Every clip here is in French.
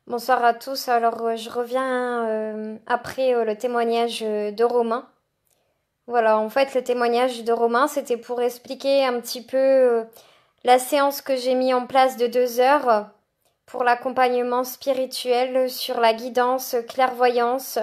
Bonsoir à tous. Alors, je reviens après le témoignage de Romain. Voilà, en fait, le témoignage de Romain, c'était pour expliquer un petit peu la séance que j'ai mis en place de 2 heures pour l'accompagnement spirituel sur la guidance, clairvoyance,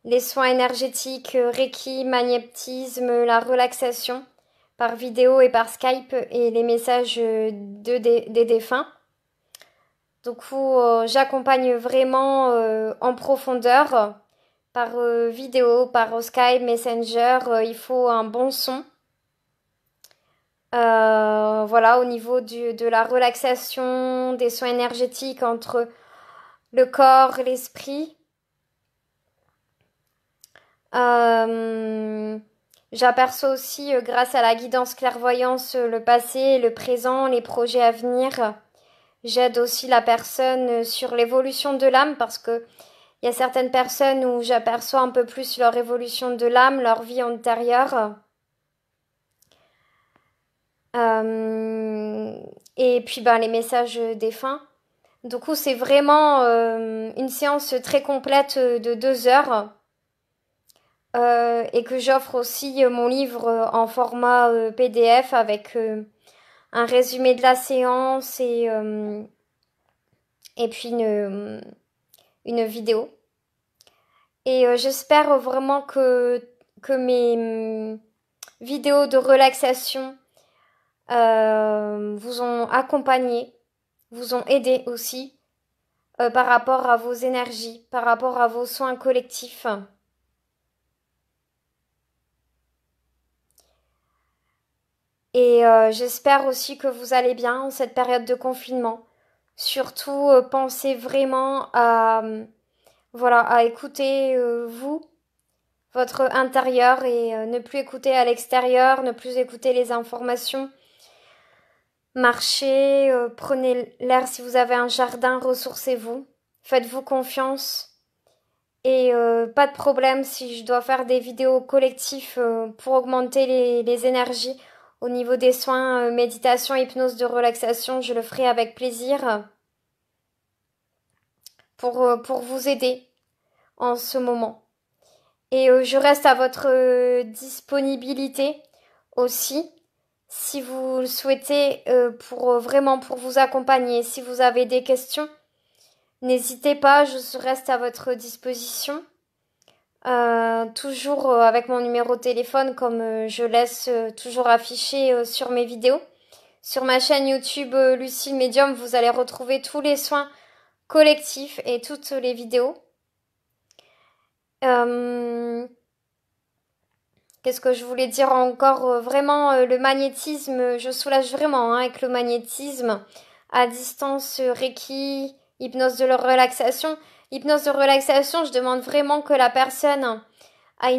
les soins énergétiques, Reiki, magnétisme, la relaxation par vidéo et par Skype et les messages des défunts. Du coup, j'accompagne vraiment en profondeur par vidéo, par Skype, Messenger. Il faut un bon son. Voilà, au niveau de la relaxation, des soins énergétiques entre le corps et l'esprit. Euh, J'aperçois aussi, grâce à la guidance clairvoyance, le passé, le présent, les projets à venir. J'aide aussi la personne sur l'évolution de l'âme parce que il y a certaines personnes où j'aperçois un peu plus leur évolution de l'âme, leur vie antérieure. Euh, et puis ben, les messages défunts. Du coup, c'est vraiment une séance très complète de 2 heures. Et que j'offre aussi mon livre en format PDF avec un résumé de la séance et puis une vidéo. Et j'espère vraiment que mes vidéos de relaxation vous ont accompagné, vous ont aidé aussi par rapport à vos énergies, par rapport à vos soins collectifs. Et j'espère aussi que vous allez bien en cette période de confinement. Surtout, pensez vraiment à, voilà, à écouter vous, votre intérieur et ne plus écouter à l'extérieur, ne plus écouter les informations. Marchez, prenez l'air si vous avez un jardin, ressourcez-vous, faites-vous confiance et pas de problème si je dois faire des vidéos collectifs pour augmenter les énergies au niveau des soins, méditation, hypnose de relaxation, je le ferai avec plaisir pour vous aider en ce moment. Et je reste à votre disponibilité aussi si vous le souhaitez pour vraiment pour vous accompagner. Si vous avez des questions, n'hésitez pas, je reste à votre disposition. Toujours avec mon numéro de téléphone comme je laisse toujours affiché sur mes vidéos. Sur ma chaîne YouTube Lucille Medium, vous allez retrouver tous les soins collectifs et toutes les vidéos. Euh, Qu'est-ce que je voulais dire encore? Vraiment, le magnétisme, je soulage vraiment hein, avec le magnétisme à distance, Reiki, hypnose de relaxation. Hypnose de relaxation, je demande vraiment que la personne a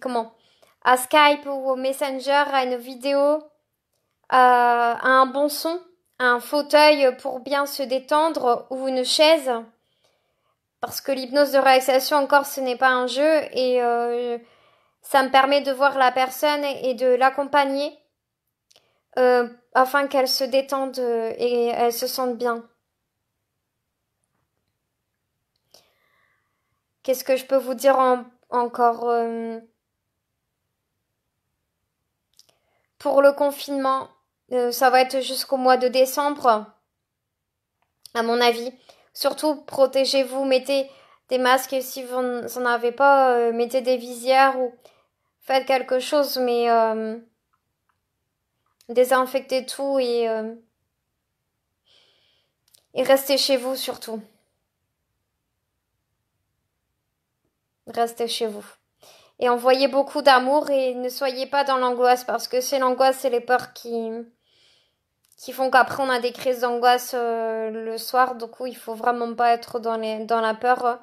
comment? À Skype ou au Messenger, à une vidéo, à un bon son, à un fauteuil pour bien se détendre ou une chaise. Parce que l'hypnose de relaxation, encore, ce n'est pas un jeu et ça me permet de voir la personne et de l'accompagner afin qu'elle se détende et elle se sente bien. Qu'est-ce que je peux vous dire encore pour le confinement, ça va être jusqu'au mois de décembre, à mon avis. Surtout, protégez-vous, mettez des masques et si vous n'en avez pas, mettez des visières ou faites quelque chose, mais désinfectez tout et restez chez vous surtout. Restez chez vous. Et envoyez beaucoup d'amour et ne soyez pas dans l'angoisse parce que c'est l'angoisse et les peurs qui font qu'après on a des crises d'angoisse le soir. Du coup, il faut vraiment pas être dans la peur.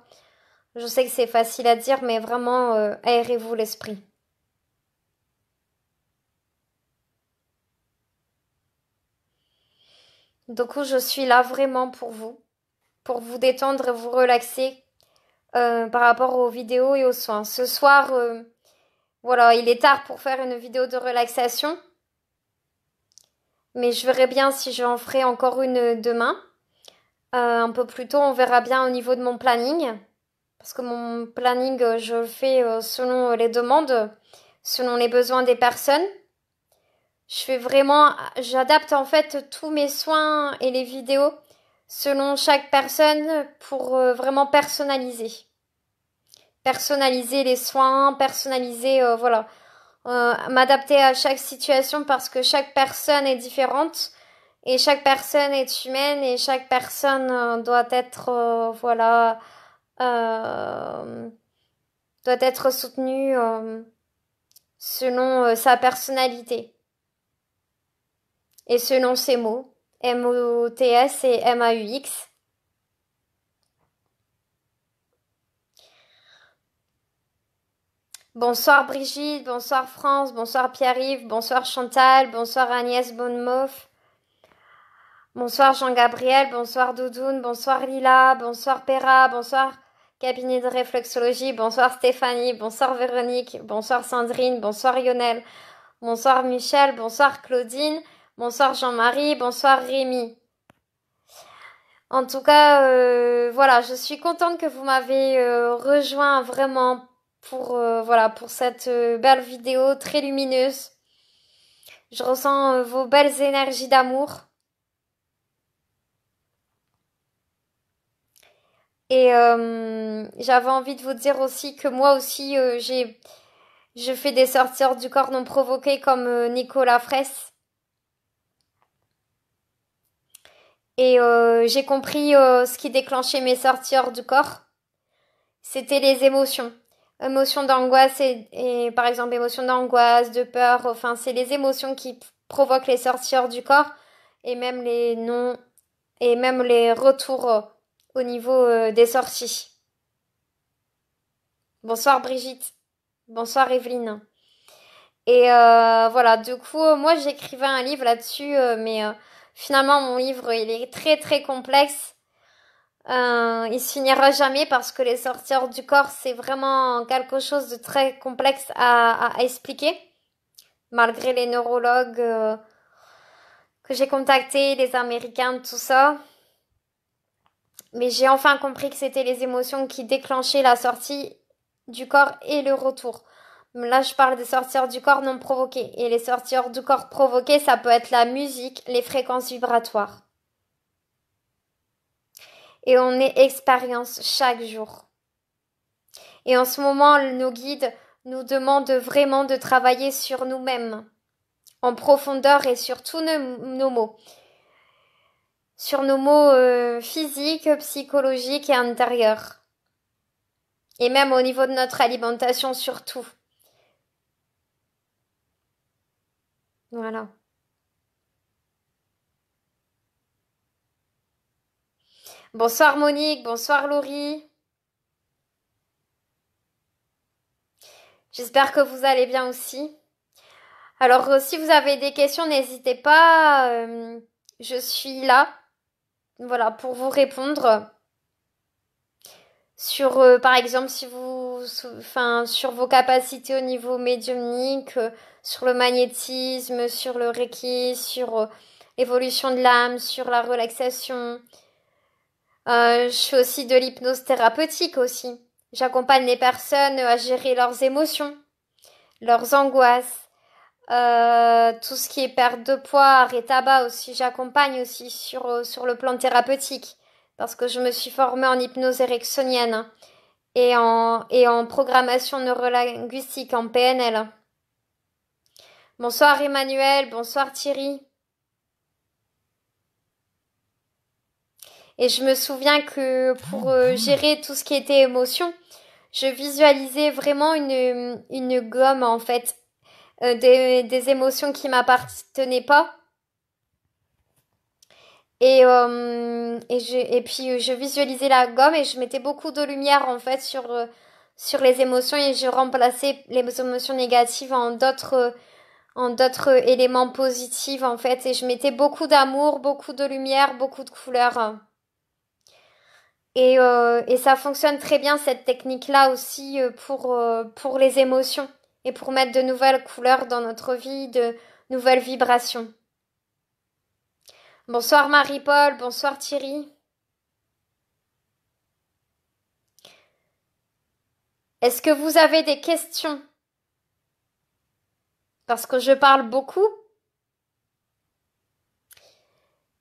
Je sais que c'est facile à dire, mais vraiment aérez-vous l'esprit. Du coup, je suis là vraiment pour vous détendre et vous relaxer par rapport aux vidéos et aux soins. Ce soir, voilà, il est tard pour faire une vidéo de relaxation. Mais je verrai bien si j'en ferai encore une demain. un peu plus tôt. On verra bien au niveau de mon planning. Parce que mon planning, je le fais selon les demandes, selon les besoins des personnes. J'adapte en fait tous mes soins et les vidéos selon chaque personne pour vraiment personnaliser. Personnaliser les soins, personnaliser, voilà. M'adapter à chaque situation parce que chaque personne est différente et chaque personne est humaine et chaque personne doit être, voilà, euh, doit être soutenue selon sa personnalité et selon ses mots, MOTS et MAUX. Bonsoir Brigitte, bonsoir France, bonsoir Pierre-Yves, bonsoir Chantal, bonsoir Agnès Bonnemoff, bonsoir Jean-Gabriel, bonsoir Doudoune, bonsoir Lila, bonsoir Péra, bonsoir Cabinet de réflexologie, bonsoir Stéphanie, bonsoir Véronique, bonsoir Sandrine, bonsoir Lionel, bonsoir Michel, bonsoir Claudine, bonsoir Jean-Marie, bonsoir Rémi. En tout cas, voilà, je suis contente que vous m'avez rejoint vraiment pour voilà pour cette belle vidéo très lumineuse. Je ressens vos belles énergies d'amour. Et j'avais envie de vous dire aussi que moi aussi je fais des sorties hors du corps non provoquées comme Nicolas Fraisse. Et j'ai compris ce qui déclenchait mes sorties hors du corps. C'était les émotions. Émotions d'angoisse et par exemple émotions d'angoisse, de peur, enfin c'est les émotions qui provoquent les sorties hors du corps et même les non et même les retours au niveau des sorties. Bonsoir Brigitte. Bonsoir Evelyne. Et voilà, du coup, moi j'écrivais un livre là-dessus, mais finalement mon livre il est très très complexe. Il se finira jamais parce que les sorties hors du corps c'est vraiment quelque chose de très complexe à expliquer, malgré les neurologues que j'ai contactés, les Américains, tout ça. Mais j'ai enfin compris que c'était les émotions qui déclenchaient la sortie du corps et le retour. Là, je parle des sorties hors du corps non provoquées. Et les sorties hors du corps provoquées, ça peut être la musique, les fréquences vibratoires. Et on est expérience chaque jour. Et en ce moment, nos guides nous demandent vraiment de travailler sur nous-mêmes, en profondeur et sur tous nos mots. Sur nos mots physiques, psychologiques et intérieurs. Et même au niveau de notre alimentation surtout. Voilà. Bonsoir Monique, bonsoir Laurie. J'espère que vous allez bien aussi. Alors si vous avez des questions, n'hésitez pas. Je suis là, voilà, pour vous répondre. Sur, par exemple, si vous, enfin, sur vos capacités au niveau médiumnique, sur le magnétisme, sur le Reiki, sur l'évolution de l'âme, sur la relaxation. Je fais aussi de l'hypnose thérapeutique aussi. J'accompagne les personnes à gérer leurs émotions, leurs angoisses, tout ce qui est perte de poids, arrêt tabac aussi. J'accompagne aussi sur le plan thérapeutique parce que je me suis formée en hypnose ericksonienne et en programmation neurolinguistique en PNL. Bonsoir Emmanuel, bonsoir Thierry. Et je me souviens que pour gérer tout ce qui était émotion, je visualisais vraiment une gomme en fait, des émotions qui m'appartenaient pas. Et puis je visualisais la gomme et je mettais beaucoup de lumière en fait sur les émotions et je remplaçais les émotions négatives en d'autres éléments positifs en fait et je mettais beaucoup d'amour, beaucoup de lumière, beaucoup de couleurs. Et ça fonctionne très bien cette technique-là aussi pour les émotions et pour mettre de nouvelles couleurs dans notre vie, de nouvelles vibrations. Bonsoir Marie-Paul, bonsoir Thierry. Est-ce que vous avez des questions? Parce que je parle beaucoup,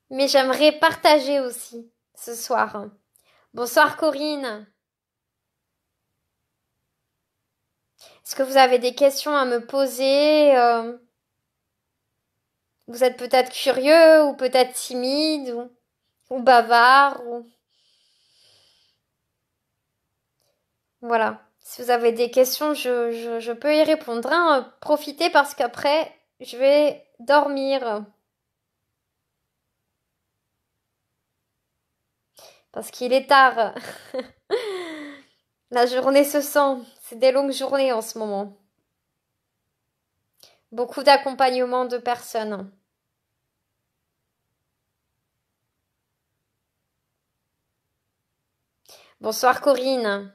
mais j'aimerais partager aussi ce soir. Bonsoir Corinne. Est-ce que vous avez des questions à me poser? Vous êtes peut-être curieux ou peut-être timide ou bavard ou... Voilà. Si vous avez des questions, je peux y répondre. Hein. Profitez parce qu'après, je vais dormir. Parce qu'il est tard. La journée se sent. C'est des longues journées en ce moment. Beaucoup d'accompagnement de personnes. Bonsoir Corinne.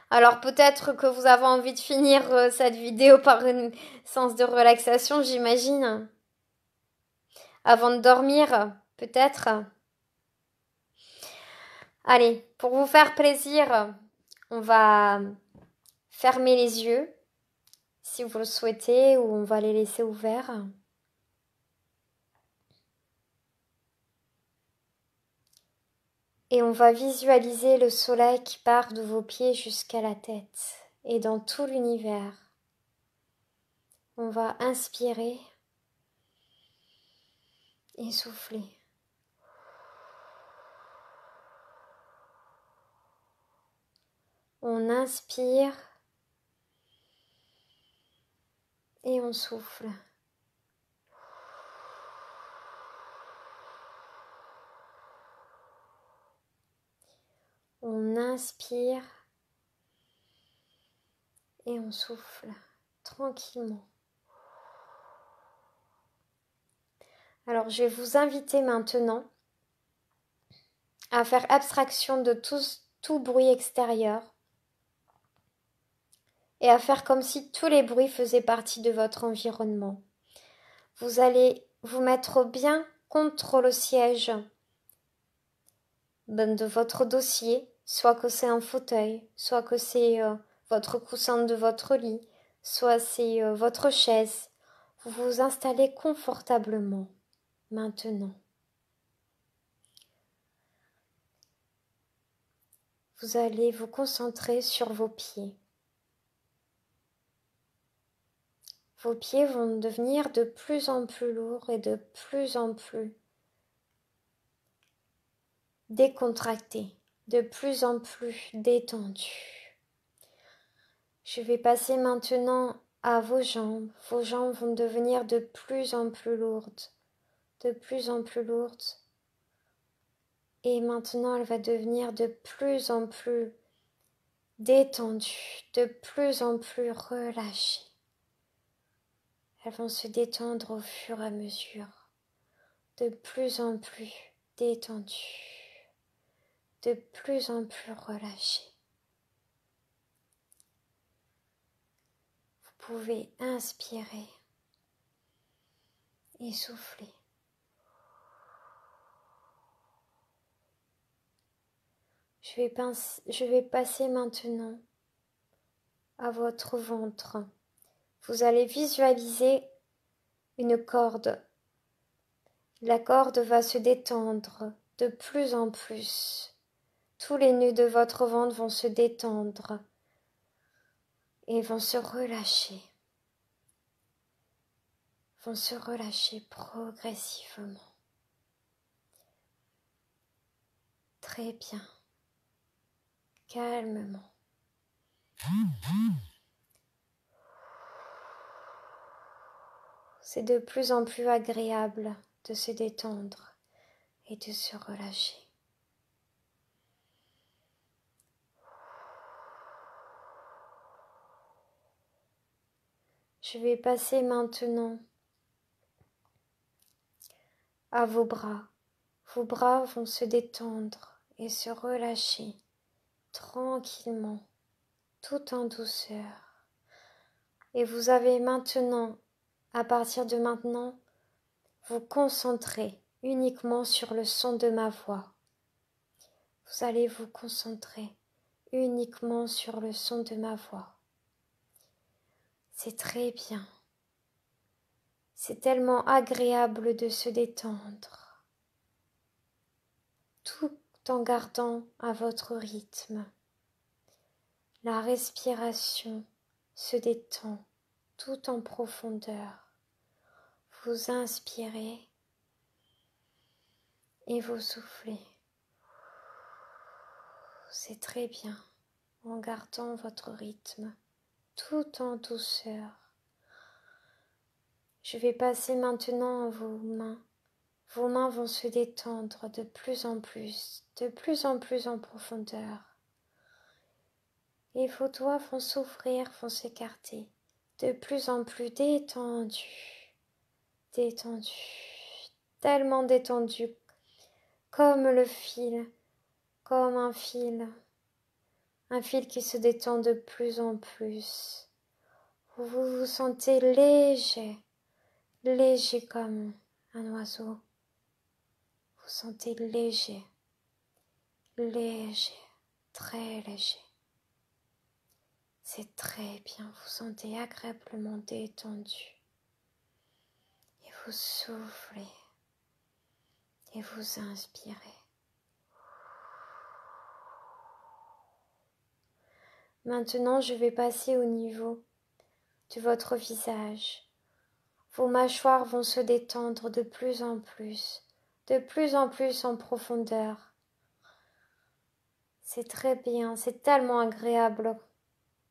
Alors peut-être que vous avez envie de finir cette vidéo par une séance de relaxation, j'imagine. Avant de dormir, peut-être. Allez, pour vous faire plaisir, on va fermer les yeux, si vous le souhaitez, ou on va les laisser ouverts. Et on va visualiser le soleil qui part de vos pieds jusqu'à la tête et dans tout l'univers. On va inspirer et souffler. On inspire et on souffle. On inspire et on souffle tranquillement. Alors je vais vous inviter maintenant à faire abstraction de tout bruit extérieur et à faire comme si tous les bruits faisaient partie de votre environnement. Vous allez vous mettre bien contre le siège de votre dossier, soit que c'est un fauteuil, soit que c'est votre coussin de votre lit, soit c'est votre chaise. Vous vous installez confortablement maintenant. Vous allez vous concentrer sur vos pieds. Vos pieds vont devenir de plus en plus lourds et de plus en plus décontractés, de plus en plus détendus. Je vais passer maintenant à vos jambes. Vos jambes vont devenir de plus en plus lourdes, de plus en plus lourdes. Et maintenant, elle va devenir de plus en plus détendue, de plus en plus relâchée. Elles vont se détendre au fur et à mesure, de plus en plus détendues, de plus en plus relâchées. Vous pouvez inspirer et souffler. Je vais passer maintenant à votre ventre. Vous allez visualiser une corde. La corde va se détendre de plus en plus. Tous les nœuds de votre ventre vont se détendre et vont se relâcher. Vont se relâcher progressivement. Très bien. Calmement. C'est de plus en plus agréable de se détendre et de se relâcher. Je vais passer maintenant à vos bras. Vos bras vont se détendre et se relâcher tranquillement, tout en douceur. Et vous avez maintenant, à partir de maintenant, vous concentrer uniquement sur le son de ma voix. Vous allez vous concentrer uniquement sur le son de ma voix. C'est très bien. C'est tellement agréable de se détendre, tout en gardant à votre rythme. La respiration se détend tout en profondeur. Vous inspirez et vous soufflez. C'est très bien, en gardant votre rythme, tout en douceur. Je vais passer maintenant à vos mains. Vos mains vont se détendre de plus en plus en profondeur. Et vos doigts vont s'ouvrir, vont s'écarter, de plus en plus détendus, tellement détendus, comme le fil, comme un fil qui se détend de plus en plus. Vous vous sentez léger comme un oiseau. Vous sentez léger, très léger. C'est très bien, vous sentez agréablement détendu. Et vous soufflez et vous inspirez. Maintenant, je vais passer au niveau de votre visage. Vos mâchoires vont se détendre de plus en plus en profondeur. C'est très bien, c'est tellement agréable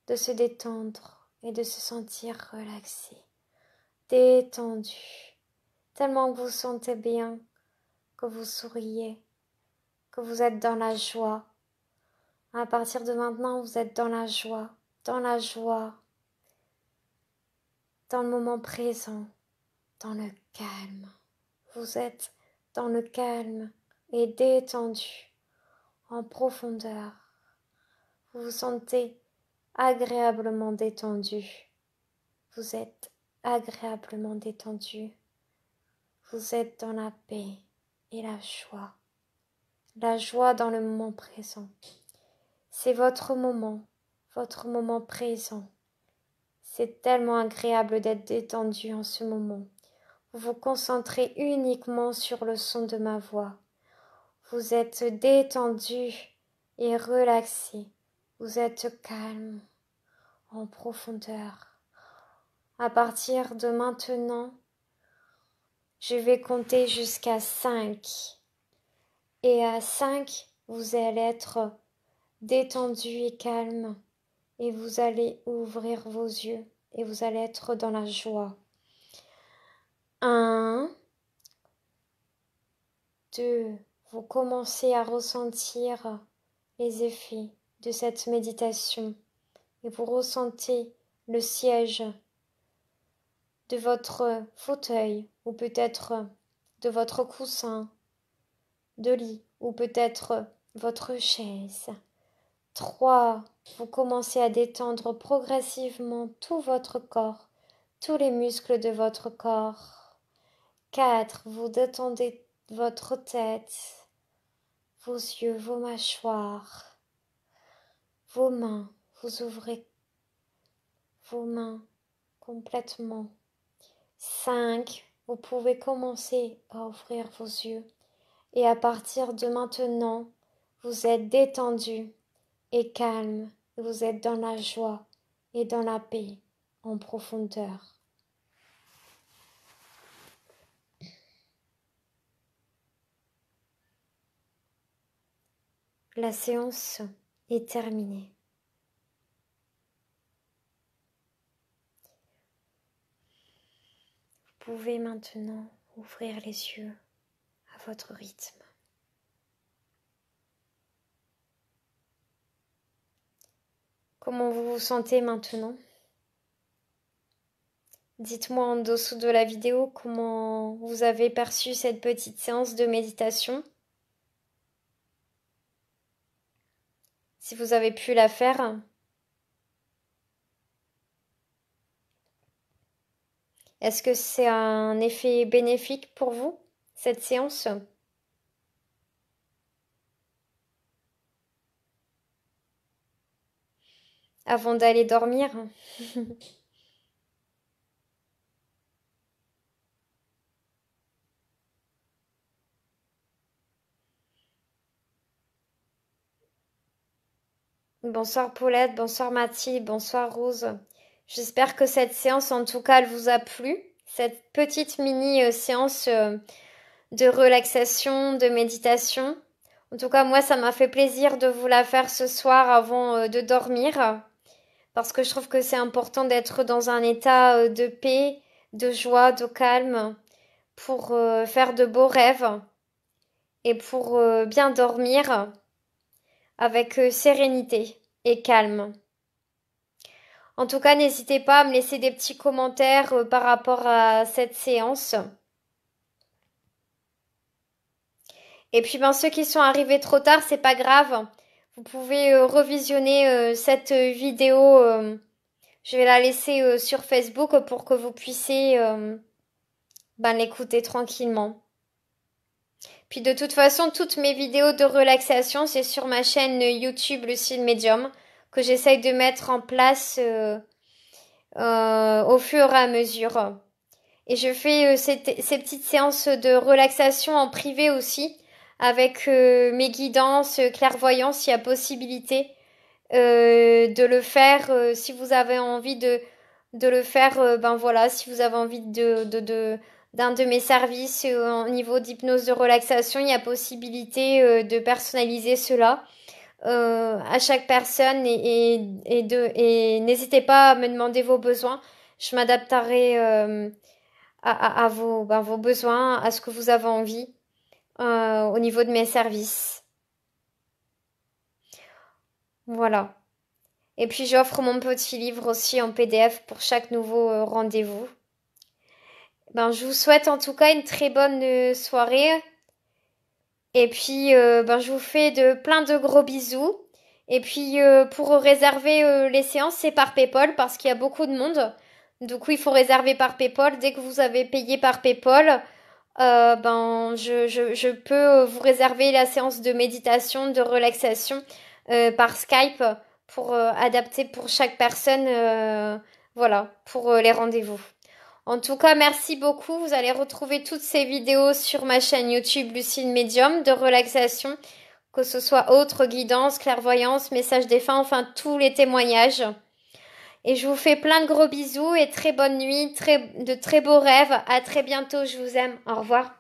de se détendre et de se sentir relaxé, détendu, tellement que vous sentez bien, que vous souriez, que vous êtes dans la joie. À partir de maintenant, vous êtes dans la joie, dans le moment présent, dans le calme. Vous êtes dans le calme et détendu, en profondeur. Vous vous sentez agréablement détendu. Vous êtes agréablement détendu. Vous êtes dans la paix et la joie dans le moment présent. C'est votre moment présent. C'est tellement agréable d'être détendu en ce moment. Vous vous concentrez uniquement sur le son de ma voix. Vous êtes détendu et relaxé. Vous êtes calme, en profondeur. À partir de maintenant, je vais compter jusqu'à 5. Et à 5, vous allez être détendu et calme. Et vous allez ouvrir vos yeux. Et vous allez être dans la joie. 1, 2, vous commencez à ressentir les effets de cette méditation. Et vous ressentez le siège de votre fauteuil ou peut-être de votre coussin de lit ou peut-être votre chaise. 3. Vous commencez à détendre progressivement tout votre corps, tous les muscles de votre corps. 4. Vous détendez votre tête, vos yeux, vos mâchoires, vos mains. Vous ouvrez vos mains complètement. 5. Vous pouvez commencer à ouvrir vos yeux. Et à partir de maintenant, vous êtes détendu et calme. Vous êtes dans la joie et dans la paix en profondeur. La séance est terminée. Vous pouvez maintenant ouvrir les yeux à votre rythme. Comment vous vous sentez maintenant? Dites-moi en dessous de la vidéo comment vous avez perçu cette petite séance de méditation. Si vous avez pu la faire. Est-ce que c'est un effet bénéfique pour vous, cette séance ? avant d'aller dormir. Bonsoir Paulette, bonsoir Mathilde, bonsoir Rose. J'espère que cette séance, en tout cas, elle vous a plu. Cette petite mini séance de relaxation, de méditation. En tout cas, moi, ça m'a fait plaisir de vous la faire ce soir avant de dormir. Parce que je trouve que c'est important d'être dans un état de paix, de joie, de calme, pour faire de beaux rêves et pour bien dormir avec sérénité et calme. En tout cas, n'hésitez pas à me laisser des petits commentaires par rapport à cette séance. Et puis, ben, ceux qui sont arrivés trop tard, c'est pas grave. Vous pouvez revisionner cette vidéo. Je vais la laisser sur Facebook pour que vous puissiez ben, l'écouter tranquillement. Puis de toute façon, toutes mes vidéos de relaxation, c'est sur ma chaîne YouTube Lucille Medium que j'essaye de mettre en place au fur et à mesure. Et je fais ces petites séances de relaxation en privé aussi, avec mes guidances, clairvoyances, s'il y a possibilité de le faire. Si vous avez envie de le faire, ben voilà, si vous avez envie d'un de mes services au niveau d'hypnose de relaxation, il y a possibilité de personnaliser cela à chaque personne et n'hésitez pas à me demander vos besoins. Je m'adapterai à vos, ben, vos besoins, à ce que vous avez envie au niveau de mes services. Voilà. Et puis j'offre mon petit livre aussi en PDF pour chaque nouveau rendez-vous. Ben, je vous souhaite en tout cas une très bonne soirée. Et puis ben, je vous fais plein de gros bisous. Et puis pour réserver les séances, c'est par PayPal parce qu'il y a beaucoup de monde. Du coup, il faut réserver par PayPal. Dès que vous avez payé par PayPal, ben je peux vous réserver la séance de méditation, de relaxation par Skype pour adapter pour chaque personne, voilà, pour les rendez-vous. En tout cas, merci beaucoup. Vous allez retrouver toutes ces vidéos sur ma chaîne YouTube Lucille Medium de relaxation, que ce soit autre guidance, clairvoyance, message défunt, enfin tous les témoignages. Et je vous fais plein de gros bisous et très bonne nuit, de très beaux rêves. À très bientôt, je vous aime. Au revoir.